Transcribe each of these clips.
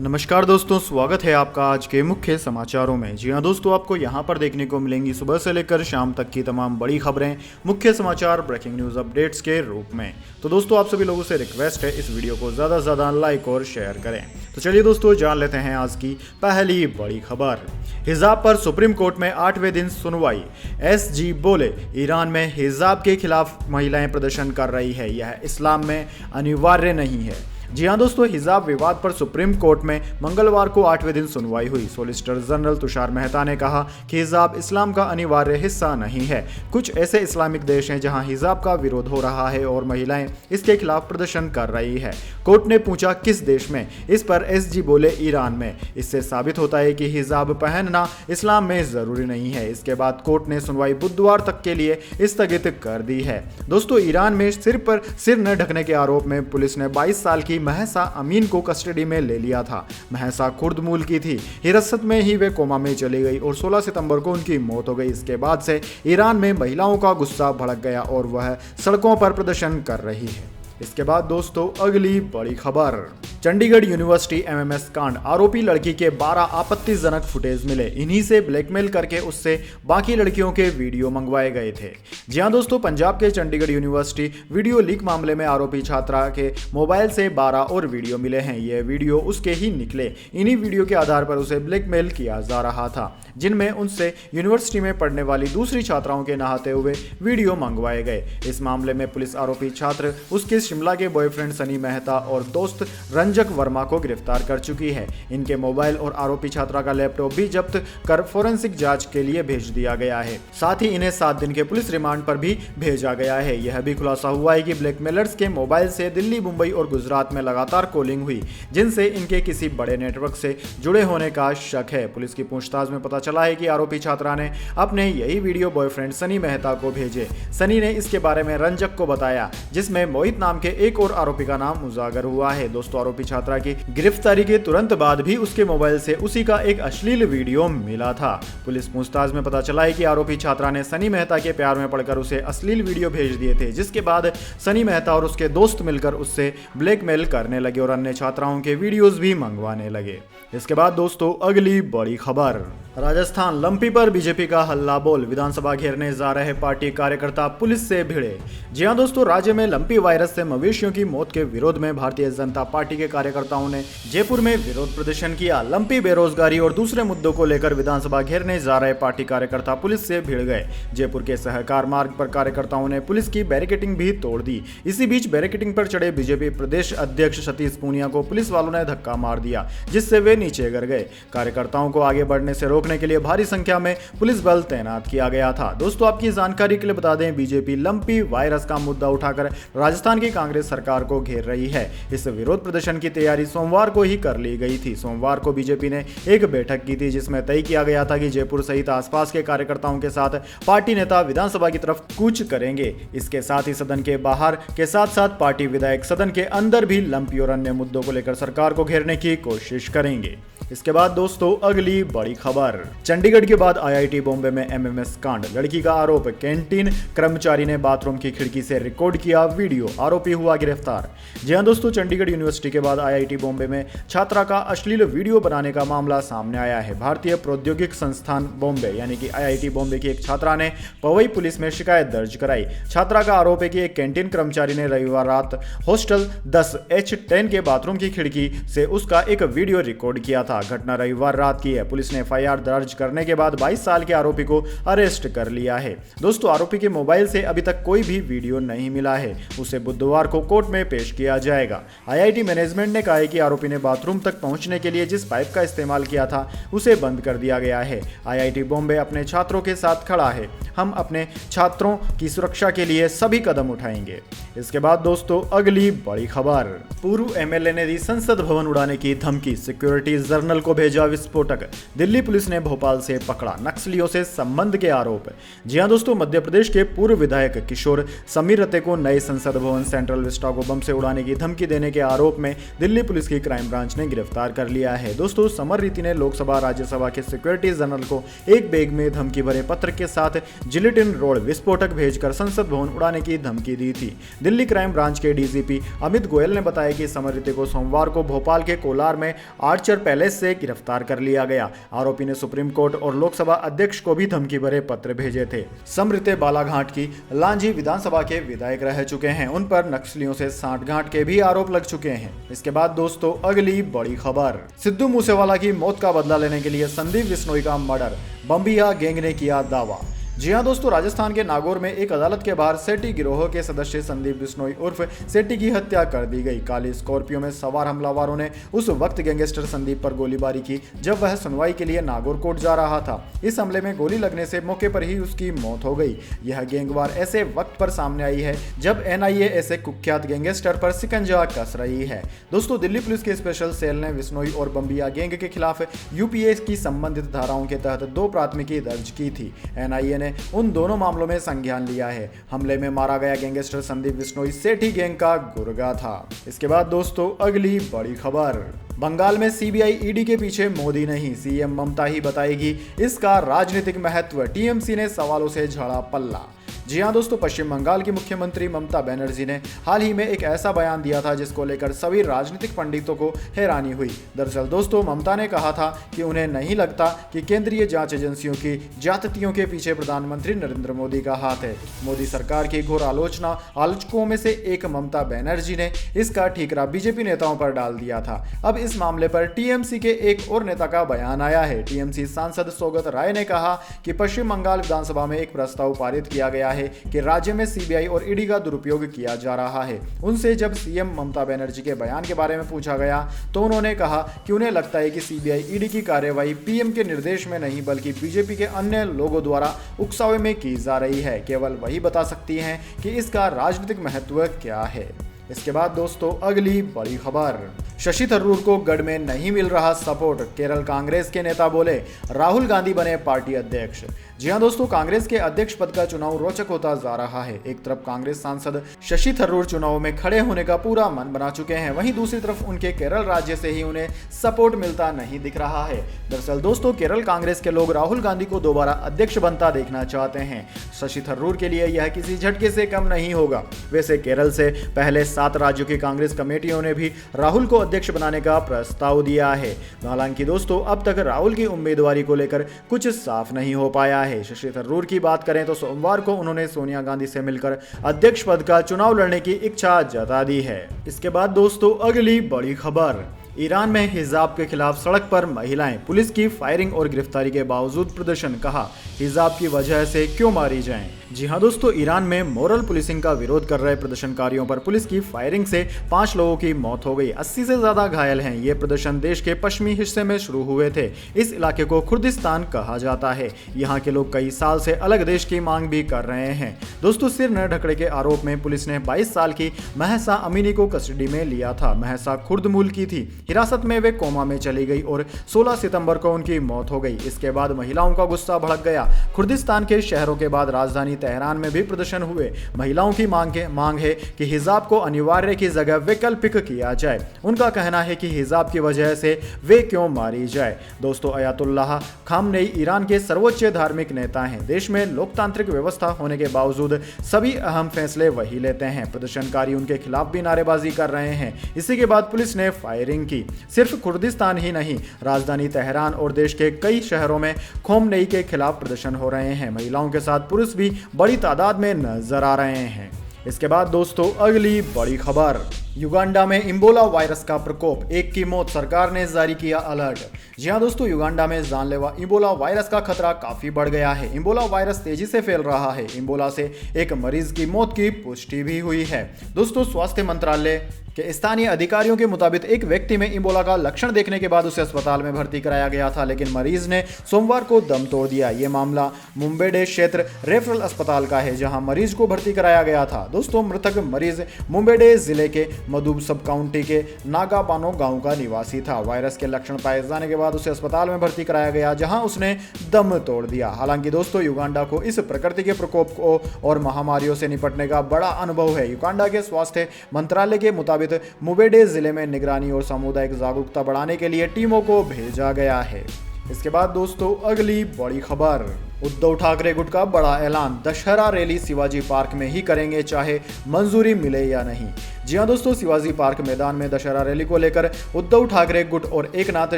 नमस्कार दोस्तों, स्वागत है आपका आज के मुख्य समाचारों में। जी हां दोस्तों, आपको यहां पर देखने को मिलेंगी सुबह से लेकर शाम तक की तमाम बड़ी खबरें, मुख्य समाचार, ब्रेकिंग न्यूज़ अपडेट्स के रूप में। तो दोस्तों, आप सभी लोगों से रिक्वेस्ट है इस वीडियो को ज़्यादा से ज़्यादा लाइक और शेयर करें। तो चलिए दोस्तों, जान लेते हैं आज की पहली बड़ी खबर। हिजाब पर सुप्रीम कोर्ट में 8वें दिन सुनवाई। एसजी बोले, ईरान में हिजाब के खिलाफ महिलाएं प्रदर्शन कर रही है, यह इस्लाम में अनिवार्य नहीं है। जी हां दोस्तों, हिजाब विवाद पर सुप्रीम कोर्ट में मंगलवार को 8वें दिन सुनवाई हुई। सॉलिसिटर जनरल तुषार मेहता ने कहा कि हिजाब इस्लाम का अनिवार्य हिस्सा नहीं है। कुछ ऐसे इस्लामिक देश हैं जहां हिजाब का विरोध हो रहा है और महिलाएं इसके खिलाफ प्रदर्शन कर रही है। कोर्ट ने पूछा किस देश में? इस पर एसजी बोले, ईरान में। इससे साबित होता है कि हिजाब पहनना इस्लाम में जरूरी नहीं है। इसके बाद कोर्ट ने सुनवाई बुधवार तक के लिए स्थगित कर दी है। दोस्तों, ईरान में सिर पर सिर न ढकने के आरोप में पुलिस ने 22 साल की महसा अमीन को कस्टडी में ले लिया था। महसा कुर्द मूल की थी। हिरासत में ही वे कोमा में चली गई और 16 सितंबर को उनकी मौत हो गई। इसके बाद से ईरान में महिलाओं का गुस्सा भड़क गया और वह सड़कों पर प्रदर्शन कर रही है। इसके बाद दोस्तों, अगली बड़ी खबर। चंडीगढ़ यूनिवर्सिटी एमएमएस कांड, आरोपी लड़की के 12 आपत्तिजनक फुटेज मिले। इन्हीं से ब्लैकमेल करके उससे बाकी लड़कियों के वीडियो मंगवाए गए थे। जी हां दोस्तों, पंजाब के चंडीगढ़ यूनिवर्सिटी वीडियो लीक मामले में आरोपी छात्रा के मोबाइल से 12 और वीडियो मिले हैं। ये वीडियो उसके ही निकले। इन्हीं वीडियो के आधार पर उसे ब्लैकमेल किया जा रहा था, जिनमें उनसे यूनिवर्सिटी में पढ़ने वाली दूसरी छात्राओं के नहाते हुए वीडियो मंगवाए गए। इस मामले में पुलिस आरोपी छात्र, उसके शिमला के बॉयफ्रेंड सनी मेहता और दोस्त रंजक वर्मा को गिरफ्तार कर चुकी है। इनके मोबाइल और आरोपी छात्रा का लैपटॉप भी जब्त कर फोरेंसिक जांच के लिए भेज दिया गया है। साथ ही इन्हें 7 दिन के पुलिस रिमांड पर भी भेजा गया है। यह भी खुलासा हुआ है कि ब्लैकमेलर्स के मोबाइल से दिल्ली, मुंबई और गुजरात में लगातार कॉलिंग हुई, जिनसे इनके किसी बड़े नेटवर्क से जुड़े होने का शक है। पुलिस की पूछताछ में पता चला है कि आरोपी छात्रा ने अपने यही वीडियो बॉयफ्रेंड सनी मेहता को भेजे। सनी ने इसके बारे में रंजक को बताया, जिसमें मोहित नाम के एक और आरोपी का नाम उजागर हुआ है। दोस्तों, आरोपी छात्रा की गिरफ्तारी के तुरंत बाद भी उसके मोबाइल से उसी का एक अश्लील वीडियो मिला था। पुलिस पूछताछ में पता चला है कि आरोपी छात्रा ने सनी मेहता के प्यार में पड़कर उसे अश्लील वीडियो भेज दिए थे, जिसके बाद सनी मेहता और उसके दोस्त मिलकर उससे ब्लैकमेल करने लगे और अन्य छात्राओं के वीडियोस भी मंगवाने लगे। इसके बाद दोस्तों, अगली बड़ी खबर। राजस्थान, लंपी पर बीजेपी का हल्ला बोल, विधानसभा घेरने जा रहे पार्टी कार्यकर्ता पुलिस से भिड़े। जी हां दोस्तों, राज्य में लंपी वायरस से मवेशियों की मौत के विरोध में भारतीय जनता पार्टी के कार्यकर्ताओं ने जयपुर में विरोध प्रदर्शन किया। लंपी, बेरोजगारी और दूसरे मुद्दों को लेकर विधानसभा घेरने जा रहे पार्टी कार्यकर्ता पुलिस से भिड़ गए। जयपुर के सहकार मार्ग पर कार्यकर्ताओं ने पुलिस की बैरिकेडिंग भी तोड़ दी। इसी बीच बैरिकेडिंग पर चढ़े बीजेपी प्रदेश अध्यक्ष सतीश पूनिया को पुलिस वालों ने धक्का मार दिया, जिससे वे नीचे गिर गए। कार्यकर्ताओं को आगे बढ़ने से रोकने के लिए भारी संख्या में पुलिस बल तैनात किया गया था। दोस्तों, आपकी जानकारी के लिए बता दें, बीजेपी लंपी वायरस का मुद्दा उठाकर राजस्थान की कांग्रेस सरकार को घेर रही है। इस विरोध प्रदर्शन की तैयारी सोमवार को ही कर ली गई थी। सोमवार को बीजेपी ने एक बैठक की थी, जिसमें तय किया गया था कि जयपुर सहित आसपास के कार्यकर्ताओं के साथ पार्टी नेता विधानसभा की तरफ कूच करेंगे। इसके साथ ही सदन के बाहर के साथ साथ पार्टी विधायक सदन के अंदर भी लंपी और अन्य मुद्दों को लेकर सरकार को घेरने की कोशिश करेंगे। इसके बाद दोस्तों, अगली बड़ी खबर। चंडीगढ़ के बाद आईआईटी बॉम्बे में एमएमएस कांड, लड़की का आरोप, कैंटीन कर्मचारी ने बाथरूम की खिड़की से रिकॉर्ड किया वीडियो, आरोपी हुआ गिरफ्तार। जी हां दोस्तों, चंडीगढ़ यूनिवर्सिटी के बाद आईआईटी बॉम्बे में छात्रा का अश्लील वीडियो बनाने का मामला सामने आया है। भारतीय प्रौद्योगिक संस्थान बॉम्बे यानी कि आईआईटी बॉम्बे की एक छात्रा ने पवई पुलिस में शिकायत दर्ज कराई। छात्रा का आरोप है कि एक कैंटीन कर्मचारी ने रविवार रात हॉस्टल 10H10 के बाथरूम की खिड़की से उसका एक वीडियो रिकॉर्ड किया था। घटना रविवार रात की है। पुलिस ने एफआईआर दर्ज करने के बाद 22 साल के आरोपी को अरेस्ट कर लिया है। दोस्तों, आरोपी के मोबाइल से अभी तक कोई भी वीडियो नहीं मिला है। उसे बुधवार को कोर्ट में पेश किया जाएगा। आईआईटी मैनेजमेंट ने कहा है कि आरोपी ने बाथरूम तक पहुंचने के लिए जिस पाइप का इस्तेमाल किया था उसे बंद कर दिया गया है। आईआईटी बॉम्बे अपने छात्रों के साथ खड़ा है। हम अपने छात्रों की सुरक्षा के लिए सभी कदम उठाएंगे। इसके बाद दोस्तों, अगली बड़ी खबर। पूर्व एमएलए ने दी संसद भवन उड़ाने की धमकी, सिक्योरिटी जर जर्नल को भेजा विस्फोटक। दिल्ली पुलिस ने भोपाल से पकड़ा नक्सलियों से संबंध के आरोप। जी हां दोस्तों, मध्य प्रदेश के पूर्व विधायक किशोर समीर रते को नए संसद भवन सेंट्रल विस्टा को बम से उड़ाने की धमकी देने के आरोप में दिल्ली पुलिस की क्राइम ब्रांच ने गिरफ्तार कर लिया है। दोस्तों, समर रीति ने लोकसभा राज्यसभा के सिक्योरिटी जनरल को एक बैग में धमकी भरे पत्र के साथ जिलेटिन रोड विस्फोटक भेजकर संसद भवन उड़ाने की धमकी दी थी। दिल्ली क्राइम ब्रांच के डीजीपी अमित गोयल ने बताया कि समर रीति को सोमवार को भोपाल के कोलार में आर्चर पैलेस से गिरफ्तार कर लिया गया। आरोपी ने सुप्रीम कोर्ट और लोकसभा अध्यक्ष को भी धमकी भरे पत्र भेजे थे। समृते बालाघाट की लांजी विधानसभा के विधायक रह चुके हैं। उन पर नक्सलियों से सांठगांठ के भी आरोप लग चुके हैं। इसके बाद दोस्तों अगली बड़ी खबर, सिद्धू मूसेवाला की मौत का बदला लेने के लिए संदीप बिश्नोई का मर्डर, बम्बिया गैंग ने किया दावा। जी हां दोस्तों, राजस्थान के नागौर में एक अदालत के बाहर सेठी गिरोह के सदस्य संदीप बिश्नोई उर्फ सेठी की हत्या कर दी गई। काली स्कॉर्पियो में सवार हमलावरों ने उस वक्त गैंगस्टर संदीप पर गोलीबारी की जब वह सुनवाई के लिए नागौर कोर्ट जा रहा था। इस हमले में गोली लगने से मौके पर ही उसकी मौत हो गई। यह गैंगवार ऐसे वक्त पर सामने आई है जब एनआईए ऐसे कुख्यात गैंगस्टर पर शिकंजा कस रही है। दोस्तों, दिल्ली पुलिस के स्पेशल सेल ने बिश्नोई और बम्बिया गैंग के खिलाफ यूपीए की संबंधित धाराओं के तहत 2 प्राथमिकी दर्ज की थी। एनआईए ने उन दोनों मामलों में संज्ञान लिया है। हमले में मारा गया गैंगस्टर संदीप बिश्नोई सेठी गैंग का गुर्गा था। इसके बाद दोस्तों अगली बड़ी खबर, बंगाल में सीबीआई ईडी के पीछे मोदी नहीं, सीएम ममता ही बताएगी इसका राजनीतिक महत्व। टीएमसी ने सवालों से झाड़ा पल्ला। जी हां दोस्तों, पश्चिम बंगाल की मुख्यमंत्री ममता बनर्जी ने हाल ही में एक ऐसा बयान दिया था जिसको लेकर सभी राजनीतिक पंडितों को हैरानी हुई। दरअसल दोस्तों, ममता ने कहा था कि उन्हें नहीं लगता कि केंद्रीय जांच एजेंसियों की ज्यादतियों के पीछे प्रधानमंत्री नरेंद्र मोदी का हाथ है। मोदी सरकार की घोर आलोचकों में से एक ममता बनर्जी ने इसका ठीकरा बीजेपी नेताओं पर डाल दिया था। अब इस मामले पर टीएमसी के एक और नेता का बयान आया है। टीएमसी सांसद सौगत राय ने कहा कि पश्चिम बंगाल विधानसभा में एक प्रस्ताव पारित किया गया है कि राज्य में सीबीआई और ईडी का दुरुपयोग किया जा रहा है। उनसे जब सीएम ममता बनर्जी के बयान के बारे में पूछा गया तो उन्होंने कहा कि उन्हें लगता है कि सीबीआई ईडी की कार्यवाही पीएम के निर्देश में नहीं बल्कि बीजेपी के अन्य लोगों द्वारा उकसावे में की जा रही है। केवल वही बता सकती हैं कि इसका राजनीतिक महत्व क्या है। इसके बाद दोस्तों अगली बड़ी खबर, शशि थरूर को गढ़ में नहीं मिल रहा सपोर्ट, केरल कांग्रेस के नेता बोले राहुल गांधी बने पार्टी अध्यक्ष। जी हां दोस्तों, कांग्रेस के अध्यक्ष पद का चुनाव रोचक होता जा रहा है। एक तरफ कांग्रेस सांसद शशि थरूर चुनाव में खड़े होने का पूरा मन बना चुके हैं, वहीं दूसरी तरफ उनके केरल राज्य से ही उन्हें सपोर्ट मिलता नहीं दिख रहा है। दरअसल दोस्तों, केरल कांग्रेस के लोग राहुल गांधी को दोबारा अध्यक्ष बनता देखना चाहते हैं। शशि थरूर के लिए यह किसी झटके से कम नहीं होगा। वैसे केरल से पहले 7 राज्यों की कांग्रेस कमेटियों ने भी राहुल को अध्यक्ष बनाने का प्रस्ताव दिया है। हालांकि दोस्तों, अब तक राहुल की उम्मीदवारी को लेकर कुछ साफ नहीं हो पाया है। शशि थरूर की बात करें तो सोमवार को उन्होंने सोनिया गांधी से मिलकर अध्यक्ष पद का चुनाव लड़ने की इच्छा जता दी है। इसके बाद दोस्तों अगली बड़ी खबर, ईरान में हिजाब के खिलाफ सड़क पर महिलाएं, पुलिस की फायरिंग और गिरफ्तारी के बावजूद प्रदर्शन, कहा हिजाब की वजह से क्यों मारी जाएं। जी हां दोस्तों, ईरान में मोरल पुलिसिंग का विरोध कर रहे प्रदर्शनकारियों पर पुलिस की फायरिंग से 5 लोगों की मौत हो गई, 80 से ज्यादा घायल हैं। ये प्रदर्शन देश के पश्चिमी हिस्से में शुरू हुए थे। इस इलाके को खुर्दिस्तान कहा जाता है। यहाँ के लोग कई साल से अलग देश की मांग भी कर रहे हैं। दोस्तों, सिर न ढकने के आरोप में पुलिस ने 22 साल की महसा अमीनी को कस्टडी में लिया था। महसा खुर्द मूल की थी। हिरासत में वे कोमा में चली गई और 16 सितंबर को उनकी मौत हो गई। इसके बाद महिलाओं का गुस्सा भड़क गया। खुर्दिस्तान के शहरों के बाद राजधानी तेहरान में भी प्रदर्शन हुए। महिलाओं की मांग है कि हिजाब को अनिवार्य की जगह वैकल्पिक किया जाए। उनका कहना है कि हिजाब की वजह से वे क्यों मारी जाए। दोस्तों, अयातुल्लाह खामनेई ईरान के सर्वोच्च धार्मिक नेता हैं। देश में लोकतांत्रिक व्यवस्था होने के बावजूद सभी अहम फैसले वही लेते हैं। प्रदर्शनकारी उनके खिलाफ भी नारेबाजी कर रहे हैं। इसी के बाद पुलिस ने फायरिंग की। सिर्फ खुर्दिस्तान ही नहीं, राजधानी तेहरान और देश के कई शहरों में खोमनेई के खिलाफ प्रदर्शन हो रहे हैं। महिलाओं के साथ पुरुष भी बड़ी तादाद में नजर आ रहे हैं। इसके बाद दोस्तों अगली बड़ी खबर, युगांडा में इबोला वायरस का प्रकोप, 1 की मौत, सरकार ने जारी किया अलर्ट। जी हां दोस्तों, युगांडा में जानलेवा इबोला वायरस का खतरा काफी बढ़ गया है। इबोला वायरस तेजी से फैल रहा है। इबोला से एक मरीज की मौत की पुष्टि भी हुई है। दोस्तों, स्वास्थ्य मंत्रालय के स्थानीय अधिकारियों के मुताबिक एक व्यक्ति में इबोला का लक्षण देखने के बाद उसे अस्पताल में भर्ती कराया गया था, लेकिन मरीज ने सोमवार को दम तोड़ दिया। ये मामला मुंबेडे क्षेत्र रेफरल अस्पताल का है, जहां मरीज को भर्ती कराया गया था। दोस्तों, मृतक मरीज मुंबेडे जिले के मधुब सब काउंटी के नागापानो गांव का निवासी था। वायरस के लक्षण पाए जाने के बाद उसे अस्पताल में भर्ती कराया गया, जहां उसने दम तोड़ दिया। हालांकि दोस्तों, युगांडा को इस प्रकृति के प्रकोप को और महामारियों से निपटने का बड़ा अनुभव है। युगांडा के स्वास्थ्य मंत्रालय के मुताबिक मुबेडे जिले में निगरानी और सामुदायिक जागरूकता बढ़ाने के लिए टीमों को भेजा गया है। इसके बाद दोस्तों, अगली बड़ी खबर, उद्धव ठाकरे गुट का बड़ा ऐलान, दशहरा रैली शिवाजी पार्क में ही करेंगे, चाहे मंजूरी मिले या नहीं। जी हां दोस्तों, शिवाजी पार्क मैदान में दशहरा रैली को लेकर उद्धव ठाकरे गुट और एकनाथ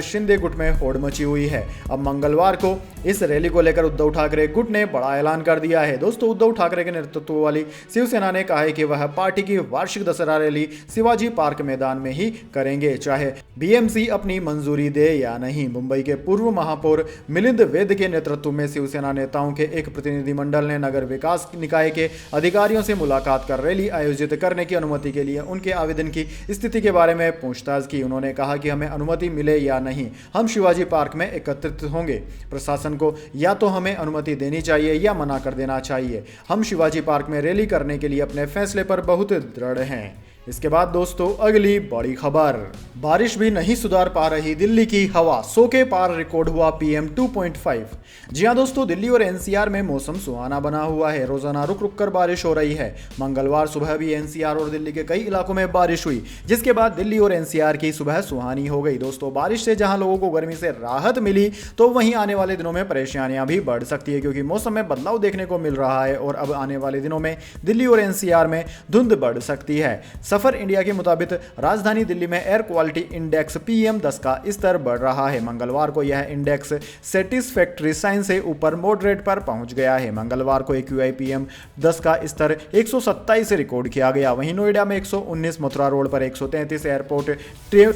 शिंदे गुट में होड़ मची हुई है। अब मंगलवार को इस रैली को लेकर उद्धव ठाकरे गुट ने बड़ा ऐलान कर दिया है। दोस्तों, उद्धव ठाकरे के नेतृत्व वाली शिवसेना ने कहा है कि वह पार्टी की वार्षिक दशहरा रैली शिवाजी पार्क मैदान में ही करेंगे, चाहे बीएमसी अपनी मंजूरी दे या नहीं। मुंबई के पूर्व महापौर मिलिंद वैद्य के नेतृत्व में शिवसेना नेताओं के एक प्रतिनिधिमंडल ने नगर विकास निकाय के अधिकारियों से मुलाकात कर रैली आयोजित करने की अनुमति के लिए उनके आवेदन की स्थिति के बारे में पूछताछ की। उन्होंने कहा कि हमें अनुमति मिले या नहीं, हम शिवाजी पार्क में एकत्रित होंगे। प्रशासन को या तो हमें अनुमति देनी चाहिए या मना कर देना चाहिए। हम शिवाजी पार्क में रैली करने के लिए अपने फैसले पर बहुत दृढ़ हैं। इसके बाद दोस्तों, अगली बड़ी खबर, बारिश भी नहीं सुधार पा रही दिल्ली की हवा, 100 के पार रिकॉर्ड हुआ PM 2.5। जी हां दोस्तों, दिल्ली और NCR में मौसम सुहाना बना हुआ है। रोजाना रुक रुक कर बारिश हो रही है। मंगलवार सुबह भी NCR और दिल्ली के कई इलाकों में बारिश हुई, जिसके बाद दिल्ली और NCR की सुबह सुहानी हो गई। दोस्तों, बारिश से जहां लोगों को गर्मी से राहत मिली, तो वहीं आने वाले दिनों में परेशानियां भी बढ़ सकती है, क्योंकि मौसम में बदलाव देखने को मिल रहा है और अब आने वाले दिनों में दिल्ली और NCR में धुंध बढ़ सकती है। सफर इंडिया के मुताबिक राजधानी दिल्ली में एयर क्वालिटी इंडेक्स PM10 का स्तर बढ़ रहा है। मंगलवार को यह इंडेक्स सेटिस्फैक्टरी साइन से ऊपर मॉडरेट पर पहुंच गया है। मंगलवार को AQI PM10 का स्तर 127 से रिकॉर्ड किया गया। वहीं नोएडा में 119, मथुरा रोड पर 133, एयरपोर्ट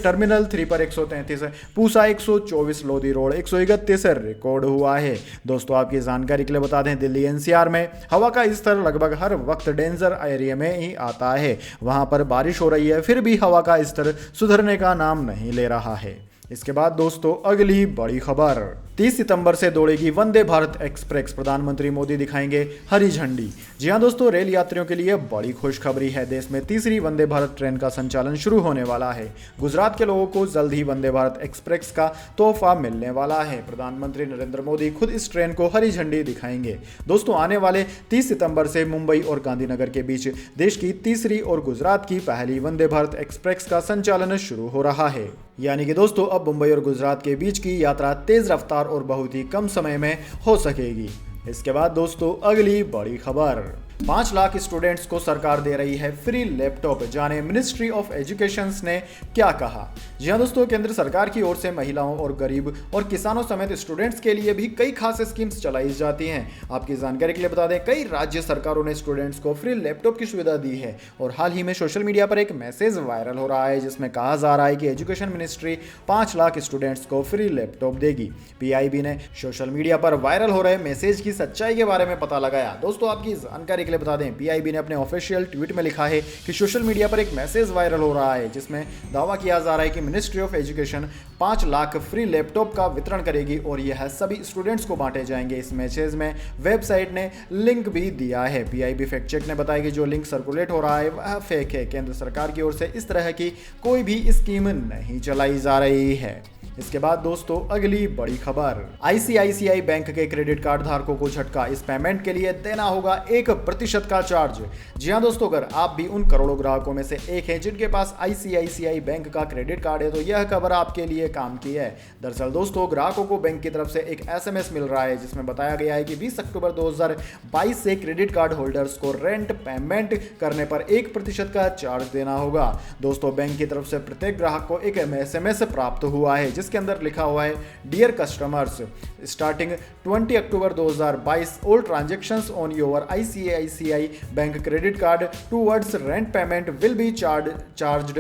टर्मिनल 3 पर 133, पूसा 124, लोधी रोड 131 रिकॉर्ड हुआ है। दोस्तों, आपकी जानकारी के लिए बता दें, दिल्ली NCR में हवा का स्तर लगभग हर वक्त डेंजर एरिया में ही आता है। वहां पर बारिश हो रही है, फिर भी हवा का स्तर सुधरने का नाम नहीं ले रहा है। इसके बाद दोस्तों, अगली बड़ी खबर, 30 सितंबर से दौड़ेगी वंदे भारत एक्सप्रेस, प्रधानमंत्री मोदी दिखाएंगे हरी झंडी। जी हां दोस्तों, रेल यात्रियों के लिए बड़ी खुशखबरी है। देश में तीसरी वंदे भारत ट्रेन का संचालन शुरू होने वाला है। गुजरात के लोगों को जल्द ही वंदे भारत एक्सप्रेस का तोहफा मिलने वाला है। प्रधानमंत्री नरेंद्र मोदी खुद इस ट्रेन को हरी झंडी दिखाएंगे। दोस्तों, आने वाले 30 सितंबर से मुंबई और गांधीनगर के बीच देश की तीसरी और गुजरात की पहली वंदे भारत एक्सप्रेस का संचालन शुरू हो रहा है। यानी कि दोस्तों, अब मुंबई और गुजरात के बीच की यात्रा तेज रफ्तार और बहुत ही कम समय में हो सकेगी। इसके बाद दोस्तों, अगली बड़ी खबर, 5 लाख स्टूडेंट्स को सरकार दे रही है फ्री लैपटॉप, जाने मिनिस्ट्री ऑफ एजुकेशन ने क्या कहा। जी हां दोस्तों, केंद्र सरकार की ओर से महिलाओं और गरीब और किसानों समेत स्टूडेंट्स के लिए भी कई खास स्कीम्स चलाई जाती हैं। आपकी जानकारी के लिए बता दें, कई राज्य सरकारों ने स्टूडेंट्स को फ्री लैपटॉप की सुविधा दी है और हाल ही में सोशल मीडिया पर एक मैसेज वायरल हो रहा है, जिसमें कहा जा रहा है कि एजुकेशन मिनिस्ट्री 5 लाख स्टूडेंट्स को फ्री लैपटॉप देगी। PIB ने सोशल मीडिया पर वायरल हो रहे मैसेज की सच्चाई के बारे में पता लगाया। दोस्तों, आपकी जानकारी के लिए बता दें, PIB ने अपने ऑफिशियल ट्वीट में लिखा है कि सोशल मीडिया पर एक मैसेज वायरल हो रहा है, जिसमें दावा किया जा रहा है कि ministry of education 5 lakh free laptop का वितरण करेगी और यह सभी स्टूडेंट्स को बांटे जाएंगे। इस मैसेज में वेबसाइट ने लिंक भी दिया है। PIB फैक्ट चेक ने बताया कि जो लिंक सर्कुलेट हो रहा है वह फेक है। केंद्र सरकार की ओर से इस तरह की कोई भी स्कीम नहीं चलाई जा रही है। इसके बाद दोस्तों, अगली बड़ी खबर, ICICI बैंक के क्रेडिट कार्ड धारकों को झटका, इस पेमेंट के लिए देना होगा 1% का चार्ज। जी हां दोस्तों, अगर आप भी उन करोड़ों ग्राहकों में से एक हैं जिनके पास ICICI बैंक का क्रेडिट कार्ड है, तो यह खबर आपके लिए काम की है। दरअसल दोस्तों, ग्राहकों को बैंक की तरफ से एक SMS मिल रहा है, जिसमें बताया गया है कि 20 अक्टूबर 2022 से क्रेडिट कार्ड होल्डर्स को रेंट पेमेंट करने पर 1% का चार्ज देना होगा। दोस्तों, बैंक की तरफ से प्रत्येक ग्राहक को एक SMS प्राप्त हुआ है, जिसके अंदर लिखा हुआ है, dear customers, starting 20 October 2022 all transactions on your ICICI bank credit card towards rent payment will be charged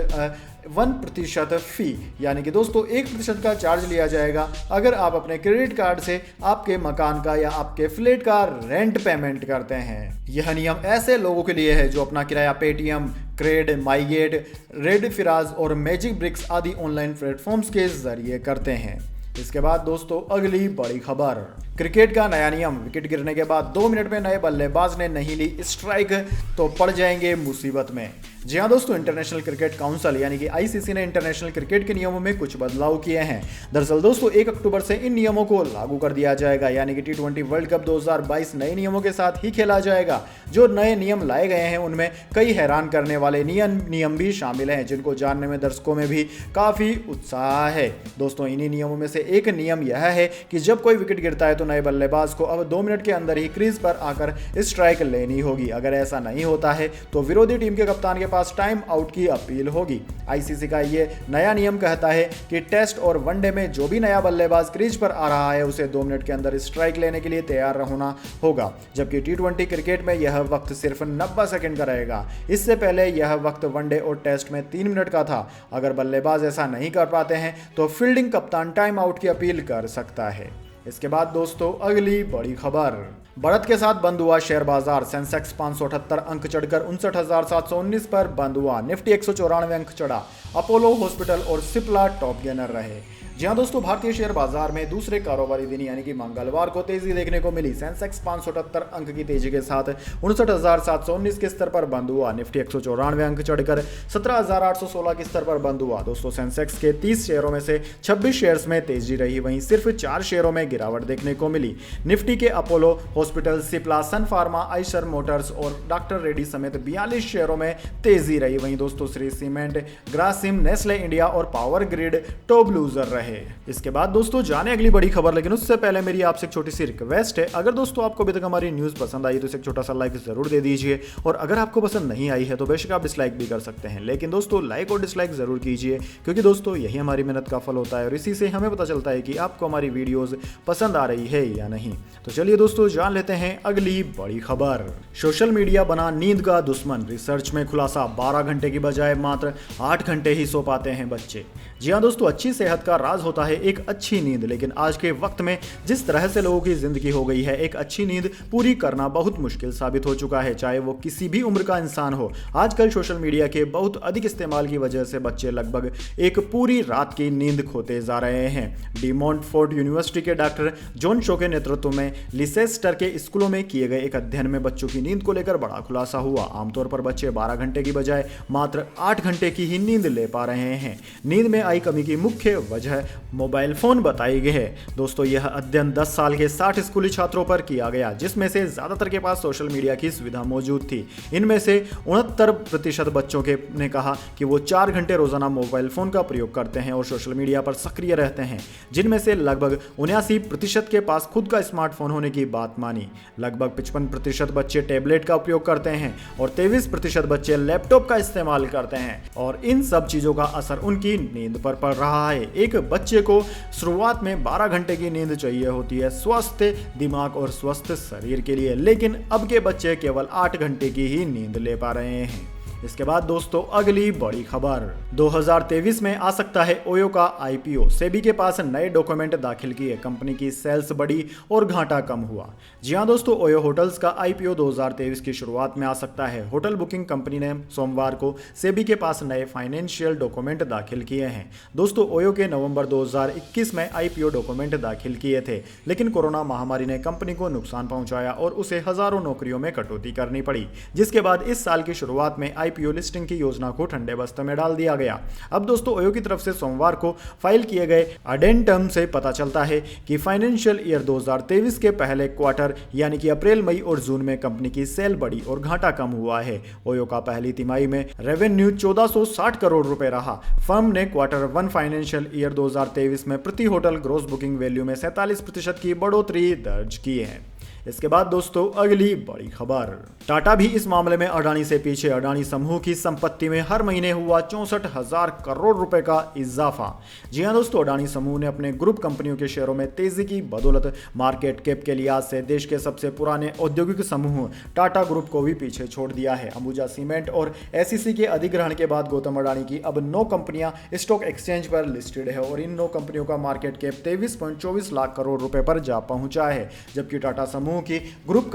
1% fee. यानी कि दोस्तों, 1% का चार्ज लिया जाएगा अगर आप अपने क्रेडिट कार्ड से आपके मकान का या आपके फ्लैट का रेंट पेमेंट करते हैं। यह नियम ऐसे लोगों के लिए है जो अपना किराया पेटीएम, क्रेड, माईगेट, रेड फिराज और मैजिक ब्रिक्स आदि ऑनलाइन प्लेटफॉर्म्स के जरिए करते हैं। इसके बाद दोस्तों, अगली बड़ी खबर, क्रिकेट का नया नियम, विकेट गिरने के बाद 2 मिनट में नए बल्लेबाज ने नहीं ली स्ट्राइक तो पड़ जाएंगे मुसीबत में। जी हाँ दोस्तों, इंटरनेशनल क्रिकेट काउंसिल यानी कि आईसीसी ने इंटरनेशनल क्रिकेट के नियमों में कुछ बदलाव किए हैं। दरअसल दोस्तों 1 अक्टूबर से इन नियमों को लागू कर दिया जाएगा, यानी कि टी20 वर्ल्ड कप 2022 नए नियमों के साथ ही खेला जाएगा। जो नए नियम लाए गए हैं उनमें कई हैरान करने वाले नियम भी शामिल हैं, जिनको जानने में दर्शकों में भी काफ़ी उत्साह है। दोस्तों इन्हीं नियमों में से एक नियम यह है कि जब कोई विकेट गिरता है तो नए बल्लेबाज को अब 2 मिनट के अंदर ही क्रीज पर आकर स्ट्राइक लेनी होगी। अगर ऐसा नहीं होता है तो विरोधी टीम के कप्तान के पास टाइम आउट की अपील होगी। आईसीसी का ये नया नियम कहता है कि टेस्ट और वनडे में जो भी नया बल्लेबाज क्रीज पर आ रहा है उसे 2 मिनट के अंदर स्ट्राइक लेने के लिए तैयार होना होगा, जबकि टी20 क्रिकेट में यह वक्त सिर्फ 90 सेकंड का रहेगा। इससे पहले यह वक्त वनडे और टेस्ट में 3 मिनट का था। अगर बल्लेबाज ऐसा नहीं कर पाते हैं तो फील्डिंग कप्तान टाइम आउट की अपील कर सकता है। इसके बाद दोस्तों अगली बड़ी खबर, बढ़त के साथ बंद हुआ शेयर बाजार। सेंसेक्स 578 अंक चढ़कर 59,719 पर बंद हुआ। निफ्टी 194 अंक चढ़ा। अपोलो हॉस्पिटल और सिप्ला टॉप गेनर रहे। जी हाँ दोस्तों, भारतीय शेयर बाजार में दूसरे कारोबारी दिन यानी कि मंगलवार को तेजी देखने को मिली। सेंसेक्स 578 अंक की तेजी के साथ 59,719 के स्तर पर बंद हुआ। निफ्टी 194 अंक चढ़कर 17,816 के स्तर पर बंद हुआ। दोस्तों सेंसेक्स के 30 शेयरों में से 26 शेयर्स में तेजी रही, वहीं सिर्फ 4 शेयरों में गिरावट देखने को मिली। निफ्टी के अपोलो हॉस्पिटल, सिप्ला, सन फार्मा, आइशर मोटर्स और डॉक्टर रेड्डी समेत 42 शेयरों में तेजी रही। वहीं दोस्तों Shri cement, Grasim, Nestle India और पावर ग्रिड टॉप लूजर रहे। इसके बाद दोस्तों जाने अगली बड़ी खबर, लेकिन उससे पहले मेरी आपसे एक छोटी सी रिक्वेस्ट है। अगर दोस्तों आपको अभी तक हमारी न्यूज़ पसंद आई तो इसे एक छोटा सा लाइक जरूर दे दीजिए, और अगर आपको पसंद नहीं आई है तो बेशक आप डिसलाइक भी कर सकते हैं, लेकिन दोस्तों लाइक और डिसलाइक जरूर कीजिए, क्योंकि दोस्तों यही हमारी मेहनत का फल होता है और इसी से हमें पता चलता है कि आपको हमारी वीडियोस पसंद आ रही है या नहीं। तो चलिए दोस्तों जान लेते हैं अगली बड़ी खबर। सोशल मीडिया बना नींद का दुश्मन। रिसर्च में खुलासा, 12 घंटे की बजाय मात्र 8 घंटे ही सो पाते हैं बच्चे। जी हाँ दोस्तों, अच्छी सेहत का राज होता है एक अच्छी नींद, लेकिन आज के वक्त में जिस तरह से लोगों की जिंदगी हो गई है, एक अच्छी नींद पूरी करना बहुत मुश्किल साबित हो चुका है, चाहे वो किसी भी उम्र का इंसान हो। आजकल सोशल मीडिया के बहुत अधिक इस्तेमाल की वजह से बच्चे लगभग एक पूरी रात की नींद खोते जा रहे हैं। डी मॉन्टफोर्ट यूनिवर्सिटी के डॉक्टर जॉन शो के नेतृत्व में लिसेस्टर के स्कूलों में किए गए एक अध्ययन में बच्चों की नींद को लेकर बड़ा खुलासा हुआ। आमतौर पर बच्चे 12 घंटे की बजाय मात्र 8 घंटे की ही नींद ले पा रहे हैं। नींद में आई कमी की मुख्य वजह मोबाइल फोन बताई गई है। दोस्तों यह अध्ययन 10 साल के 60 स्कूली छात्रों पर किया गया, जिसमें से ज्यादातर के पास सोशल मीडिया की सुविधा मौजूद थी। इनमें से 69% बच्चों ने कहा कि वो 4 घंटे रोजाना मोबाइल फोन का प्रयोग करते हैं और सोशल मीडिया पर सक्रिय रहते हैं, जिनमें से लगभग 79% के पास खुद का स्मार्टफोन होने की बात मानी। लगभग 55% बच्चे टैबलेट का उपयोग करते हैं और 23% बच्चे लैपटॉप का इस्तेमाल करते हैं, और इन सब चीजों का असर उनकी नींद पर पड़ रहा है। एक बच्चे को शुरुआत में 12 घंटे की नींद चाहिए होती है स्वस्थ दिमाग और स्वस्थ शरीर के लिए, लेकिन अब के बच्चे केवल 8 घंटे की ही नींद ले पा रहे हैं। इसके बाद दोस्तों अगली बड़ी खबर, 2023 में आ सकता है ओयो का आईपीओ। सेबी के पास नए डॉक्यूमेंट दाखिल किए, कंपनी की सेल्स बढ़ी और घाटा कम हुआ। जी हां दोस्तों, ओयो होटल्स का आईपीओ 2023 की शुरुआत में आ सकता है। होटल बुकिंग कंपनी ने सोमवार को सेबी के पास नए फाइनेंशियल डॉक्यूमेंट दाखिल किए हैं। दोस्तों ओयो के नवंबर 2021 में आईपीओ डॉक्यूमेंट दाखिल किए थे, लेकिन कोरोना महामारी ने कंपनी को नुकसान पहुंचाया और उसे हजारों नौकरियों में कटौती करनी पड़ी, जिसके बाद इस साल की शुरुआत में आईपीओ लिस्टिंग की योजना को ठंडे बस्ते में डाल दिया गया। अब दोस्तों ओयो की तरफ से सोमवार को फाइल किए गए अडेंटम से पता चलता है कि फाइनेंशियल ईयर 2023 के पहले क्वार्टर यानी कि अप्रैल, मई और जून में कंपनी की सेल बढ़ी और घाटा कम हुआ है। ओयो का पहली तिमाही में रेवेन्यू 1460 करोड़ रुपए रहा। फर्म ने क्वार्टर 1 फाइनेंशियल ईयर 2023 में प्रति होटल ग्रॉस बुकिंग वैल्यू में 47% की बढ़ोतरी दर्ज की है। इसके बाद दोस्तों अगली बड़ी खबर, टाटा भी इस मामले में अडानी से पीछे। अडानी समूह की संपत्ति में हर महीने हुआ 64,000 करोड़ रुपए का इजाफा। जी हां दोस्तों, अडानी समूह ने अपने ग्रुप कंपनियों के शेयरों में तेजी की बदौलत मार्केट कैप के लिहाज से देश के सबसे पुराने औद्योगिक समूह टाटा ग्रुप को भी पीछे छोड़ दिया है। अंबुजा सीमेंट और एसईसी के अधिग्रहण के बाद गौतम अडानी की अब 9 कंपनियां स्टॉक एक्सचेंज पर लिस्टेड है और इन 9 कंपनियों का मार्केट कैप 23.24 लाख करोड़ रुपए पर जा पहुंचा है, जबकि टाटा समूह समूह की ग्रुप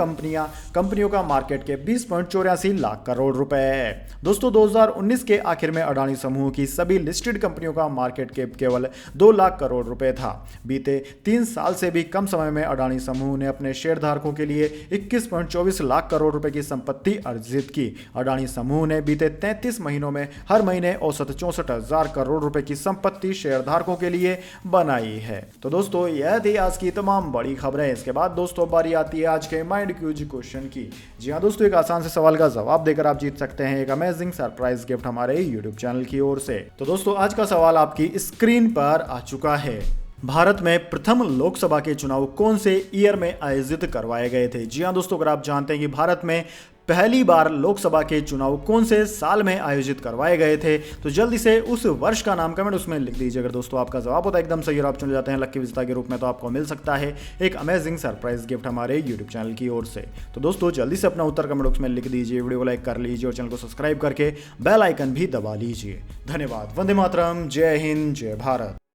कंपनियों का मार्केट कैप 20.84 लाख करोड़ रुपए है। दोस्तों 2019 के आखिर में अडानी समूह की सभी लिस्टेड कंपनियों का मार्केट कैप केवल 2 लाख करोड़ रुपए था। बीते 3 साल से भी कम समय में अडानी समूह ने अपने शेयरधारकों के लिए 21.24 लाख करोड़ रुपए की संपत्ति अर्जित की। अडानी समूह ने बीते 33 महीनों में हर महीने औसत 64,000 करोड़ रुपए की संपत्ति शेयरधारकों के लिए बनाई है। तो दोस्तों यह थी आज की तमाम बड़ी खबरें। इसके बाद दोस्तों बारी आती है आज के माइंड क्यूज क्वेश्चन की। जी हाँ दोस्तों, एक आसान से सवाल का जवाब देकर आप जीत सकते हैं एक अमेजिंग सरप्राइज गिफ्ट हमारे यूट्यूब चैनल की ओर से। तो दोस्तों आज का सवाल आपकी स्क्रीन पर आ चुका है। भारत में प्रथम लोकसभा के चुनाव कौन से ईयर में आयोजित करवाए गए थे? जी हाँ दोस्तों, अगर आप जानते हैं कि भारत में पहली बार लोकसभा के चुनाव कौन से साल में आयोजित करवाए गए थे, तो जल्दी से उस वर्ष का नाम कमेंट उसमें लिख दीजिए। अगर दोस्तों आपका जवाब होता है एकदम सही और आप चुन जाते हैं लकी विजेता के रूप में, तो आपको मिल सकता है एक अमेजिंग सरप्राइज गिफ्ट हमारे यूट्यूब चैनल की ओर से। तो दोस्तों जल्दी से अपना उत्तर कमेंट बॉक्स में लिख दीजिए, वीडियो को लाइक कर लीजिए और चैनल को सब्सक्राइब करके बेल आइकन भी दबा लीजिए। धन्यवाद। वंदे मातरम। जय हिंद, जय भारत।